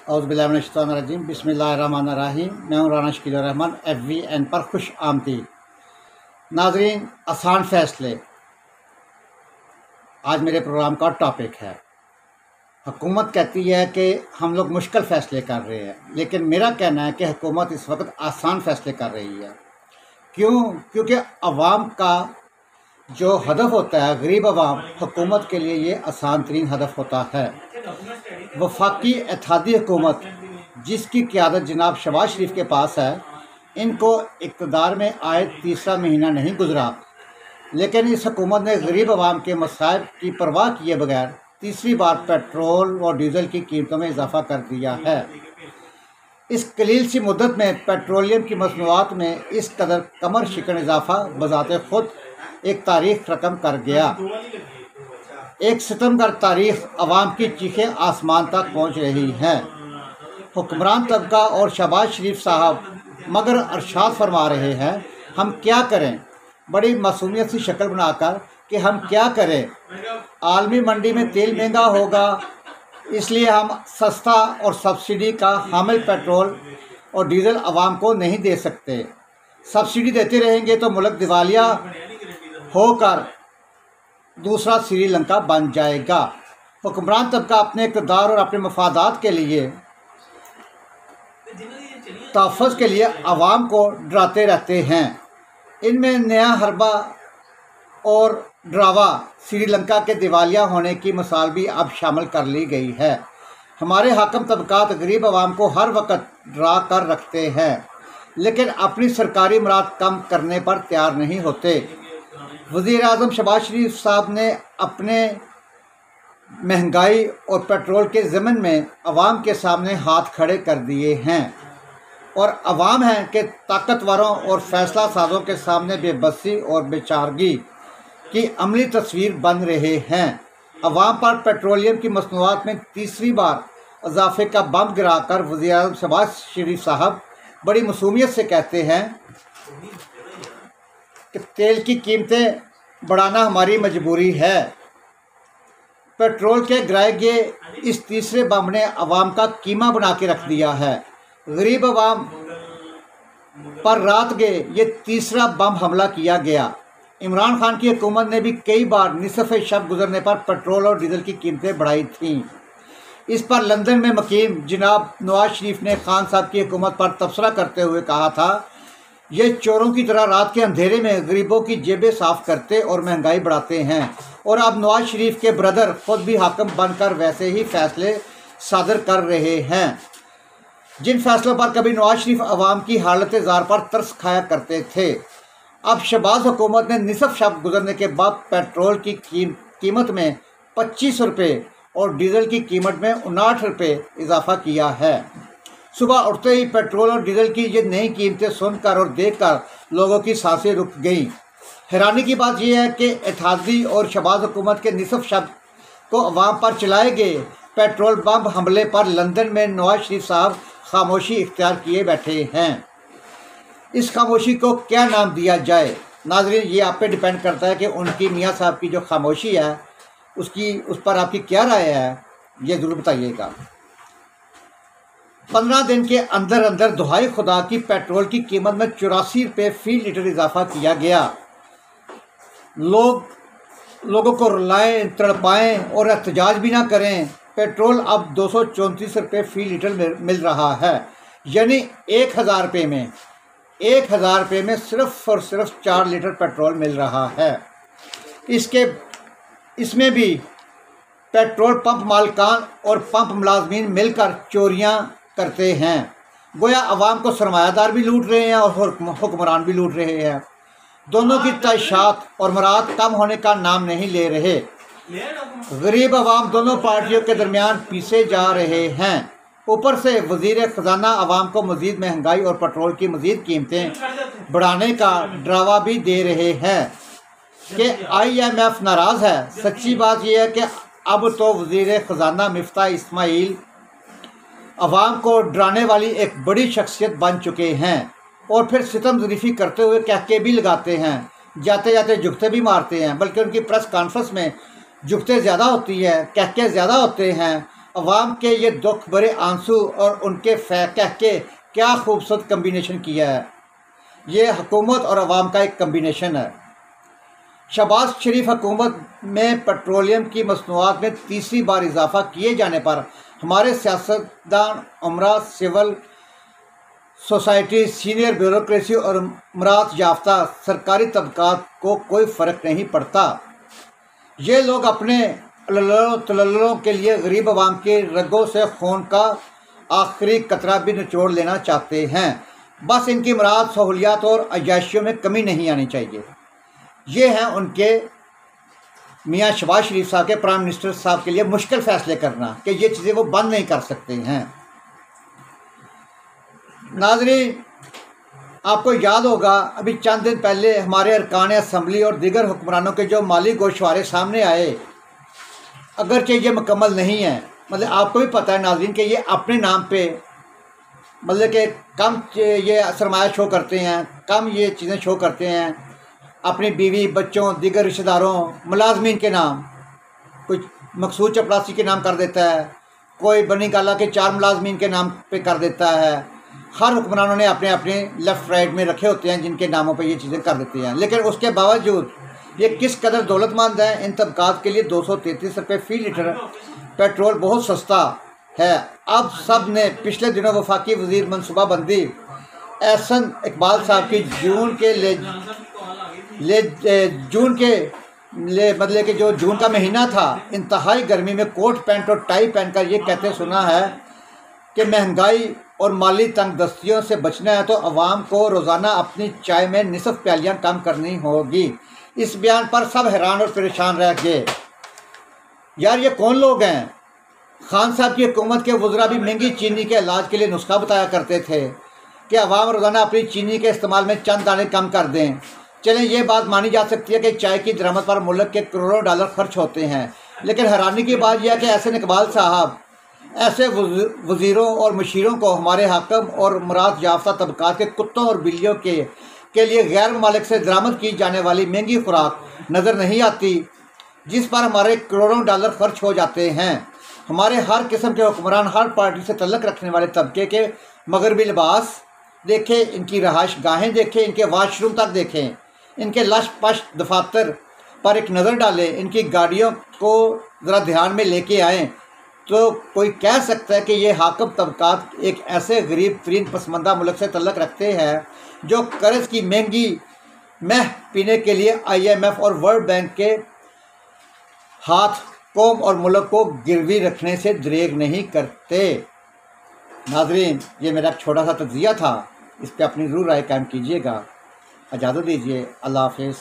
औज़ुबिल्लाहिमिनश्शैतानिर्रजीम बिस्मिल्लाहिर्रहमानिर्रहीम। मैं हूँ राना शकील रहमान FVN पर खुश आमदीद। नाज़रीन, आसान फ़ैसले आज मेरे प्रोग्राम का टॉपिक है। हुकूमत कहती है कि हम लोग मुश्किल फ़ैसले कर रहे हैं, लेकिन मेरा कहना है कि हुकूमत इस वक्त आसान फ़ैसले कर रही है। क्यों? क्योंकि अवाम का जो हदफ होता है, गरीब अवाम, हुकूमत के लिए ये आसान तरीन हदफ होता है। वफाकी इत्तेहादी हुकूमत जिसकी क़यादत जनाब शहबाज शरीफ के पास है, इनको इक़्तिदार में आए तीसरा महीना नहीं गुजरा, लेकिन इस हुकूमत ने गरीब अवाम के मसाइब की परवाह किए बगैर तीसरी बार पेट्रोल और डीज़ल की कीमतों में इजाफ़ा कर दिया है। इस कलील सी मुद्दत में पेट्रोलियम की मसनूआत में इस कदर कमर शिकन इजाफ़ा बज़ाते ख़ुद एक तारीख़ रकम कर गया। एक सितमगर तारीख़ अवाम की चीखें आसमान तक पहुँच रही हैं। हुक्मरान तबका और शहबाज शरीफ साहब मगर अरशाद फरमा रहे हैं, हम क्या करें, बड़ी मासूमियत सी शक्ल बनाकर कि हम क्या करें। आलमी मंडी में तेल महंगा होगा, इसलिए हम सस्ता और सब्सिडी का हामिल पेट्रोल और डीज़ल अवाम को नहीं दे सकते। सब्सिडी देते रहेंगे तो मुल्क दिवालिया होकर दूसरा श्रीलंका बन जाएगा। हुक्मरान तबका अपने इक़्तिदार और अपने मफादात के लिए, तहफ़्फ़ुज़ के लिए अवाम को डराते रहते हैं। इनमें नया हरबा और ड्रावा श्रीलंका के दिवालिया होने की मिसाल भी अब शामिल कर ली गई है। हमारे हाकिम तबकात गरीब अवाम को हर वक्त डरा कर रखते हैं, लेकिन अपनी सरकारी मुराद कम करने पर तैयार नहीं होते। वज़ीर-ए-आज़म शहबाज शरीफ साहब ने अपने महंगाई और पेट्रोल के ज़िमन में अवाम के सामने हाथ खड़े कर दिए हैं, और अवाम है कि ताकतवरों और फैसला साजों के सामने बेबसी और बेचारगी की अमली तस्वीर बन रहे हैं। अवाम पर पेट्रोलियम की मसनूआत में तीसरी बार इजाफे का बम गिराकर वज़ीर-ए-आज़म शहबाज शरीफ साहब बड़ी मासूमियत से कहते हैं कि तेल की कीमतें बढ़ाना हमारी मजबूरी है। पेट्रोल के गिराए इस तीसरे बम ने अवाम का कीमा बना के रख दिया है। गरीब अवाम पर रात के ये तीसरा बम हमला किया गया। इमरान खान की हुकूमत ने भी कई बार निसफ़ शब गुजरने पर पेट्रोल और डीज़ल की कीमतें बढ़ाई थीं। इस पर लंदन में मुकीम जनाब नवाज शरीफ ने खान साहब की हुकूमत पर तबसरा करते हुए कहा था, ये चोरों की तरह रात के अंधेरे में गरीबों की जेबें साफ़ करते और महंगाई बढ़ाते हैं। और अब नवाज शरीफ के ब्रदर खुद भी हाकिम बनकर वैसे ही फ़ैसले सादर कर रहे हैं, जिन फैसलों पर कभी नवाज शरीफ अवाम की हालत ज़ार पर तरस खाया करते थे। अब शहबाज हुकूमत ने निसफ़ शब गुजरने के बाद पेट्रोल की कीमत में 25 रुपये और डीज़ल की कीमत में 59 रुपये इजाफ़ा किया है। सुबह उठते ही पेट्रोल और डीज़ल की ये नई कीमतें सुनकर और देखकर लोगों की सांसें रुक गईं। हैरानी की बात यह है कि इत्तेहादी और शहबाज हुकूमत के निसफ़ शब को अवाम पर चलाए गए पेट्रोल बम हमले पर लंदन में नवाज शरीफ साहब खामोशी इख्तियार किए बैठे हैं। इस खामोशी को क्या नाम दिया जाए? नाज़रीन, ये आप पे डिपेंड करता है कि उनकी मियाँ साहब की जो खामोशी है उस पर आपकी क्या राय है, ये ज़रूर बताइएगा। 15 दिन के अंदर अंदर दुहाई खुदा की पेट्रोल की कीमत में 84 रुपये फ़ी लीटर इजाफा किया गया। लोगों को रुलाएं, तड़पाएं और एहतजाज भी ना करें। पेट्रोल अब 234 रुपये फ़ी लीटर मिल रहा है, यानी 1000 रुपये में सिर्फ़ और सिर्फ 4 लीटर पेट्रोल मिल रहा है। इसमें भी पेट्रोल पंप मालिकान और पंप मुलाजमीन मिलकर चोरियां करते हैं। गोया अवाम को सरमायादार भी लूट रहे हैं और हुक्मरान भी लूट रहे हैं। दोनों की तयशात और मुराद कम होने का नाम नहीं ले रहे। गरीब अवाम दोनों पार्टियों के दरमियान पीसे जा रहे हैं। ऊपर से वज़ीर ख़जाना अवाम को मज़ीद महंगाई और पेट्रोल की मज़ीद कीमतें बढ़ाने का डरावा भी दे रहे हैं कि IMF नाराज़ है। सच्ची बात यह है कि अब तो वज़ीर ख़जाना मिफ्ता इस्माइल अवाम को डराने वाली एक बड़ी शख्सियत बन चुके हैं, और फिर सितम ज़रीफ़ी करते हुए कहके भी लगाते हैं, जाते जाते जुगते भी मारते हैं। बल्कि उनकी प्रेस कॉन्फ्रेंस में जुगते ज़्यादा होती है, कहके ज़्यादा होते हैं, अवाम के ये दुख भरे आंसू और उनके कह के क्या खूबसूरत कम्बिनेशन किया है। ये हुकूमत और अवाम का एक कम्बिनेशन है। शहबाज शरीफ हुकूमत में पेट्रोलियम की मसनूआत में तीसरी बार इजाफा किए जाने पर हमारे सियासतदान, उमरा, सिविल सोसाइटी, सीनियर ब्यूरोक्रेसी और मरात याफ्ता सरकारी तबकात को कोई फ़र्क नहीं पड़ता। ये लोग अपने तलल्लों के लिए गरीब आवाम के रगों से खून का आखिरी कतरा भी निचोड़ लेना चाहते हैं। बस इनकी मुराद सहूलियात और अयाशियों में कमी नहीं आनी चाहिए। ये हैं उनके मियाँ शहबाज शरीफ साहब के, प्राइम मिनिस्टर साहब के लिए मुश्किल फ़ैसले करना कि ये चीज़ें वो बंद नहीं कर सकते हैं। नाज़रीन, आपको याद होगा अभी चंद दिन पहले हमारे अरकान असम्बली और दीगर हुक्मरानों के जो माली गोशवारे सामने आए, अगरचे ये मुकम्मल नहीं है, मतलब आपको भी पता है नाज़रीन कि ये अपने नाम पे मतलब कि कम ये सरमाया शो करते हैं, कम ये चीज़ें शो करते हैं अपनी बीवी, बच्चों, दीगर रिश्तेदारों, मुलाजमीन के नाम। कुछ मकसूद चपरासी के नाम कर देता है, कोई बनी गाला के 4 मुलाजमीन के नाम पे कर देता है। हर हुक्मरानों ने अपने अपने लेफ़्ट राइट में रखे होते हैं जिनके नामों पे ये चीज़ें कर देते हैं। लेकिन उसके बावजूद ये किस कदर दौलतमंद हैं। इन तबकात के लिए 233 रुपये फ़ी लीटर पेट्रोल बहुत सस्ता है। अब सब ने पिछले दिनों वफाकी वज़ीर मनसूबाबंदी एहसन इकबाल साहब की मतलब कि जो जून का महीना था, इंतहाई गर्मी में कोट पैंट और टाई पहनकर ये कहते सुना है कि महंगाई और माली तंग दस्तियों से बचना है तो अवाम को रोज़ाना अपनी चाय में निसफ प्यालियाँ कम करनी होगी। इस बयान पर सब हैरान और परेशान रह गए। यार ये कौन लोग हैं? खान साहब की हुकूमत के वज़रा भी महंगी चीनी के इलाज के लिए नुस्खा बताया करते थे कि अवाम रोज़ाना अपनी चीनी के इस्तेमाल में चंद दाने कम कर दें। चलें, ये बात मानी जा सकती है कि चाय की दरामद पर मुल्क के करोड़ों डॉलर खर्च होते हैं, लेकिन हैरानी की बात यह है कि ऐसे इकबाल साहब ऐसे वज़ीरों और मुशीरों को हमारे हाकम और मुराद याफ्ता तबकात के कुत्तों और बिल्लियों के लिए गैर ममालिक से दरामद की जाने वाली महंगी खुराक नज़र नहीं आती, जिस पर हमारे करोड़ों डॉलर खर्च हो जाते हैं। हमारे हर किस्म के हुक्मरान, हर पार्टी से तल्लुक़ रखने वाले तबके के मगरबी लिबास देखें, इनकी रहाइश गाहें देखें, इनके वाशरूम तक देखें, इनके लश पश दफातर पर एक नज़र डालें, इनकी गाड़ियों को ज़रा ध्यान में लेके आएँ, तो कोई कह सकता है कि ये हाकम तबकात एक ऐसे गरीब तरीन पसमंदा मुल्क से तल्लुक़ रखते हैं जो कर्ज़ की महंगी मह पीने के लिए IMF और वर्ल्ड बैंक के हाथ कौम और मुल्क को गिरवी रखने से दरेग नहीं करते। नाज़रीन, ये मेरा एक छोटा सा तज़किया था, इस पर अपनी ज़रूर राय कायम कीजिएगा। इजाज़त दीजिए, अल्लाह हाफ़िज़।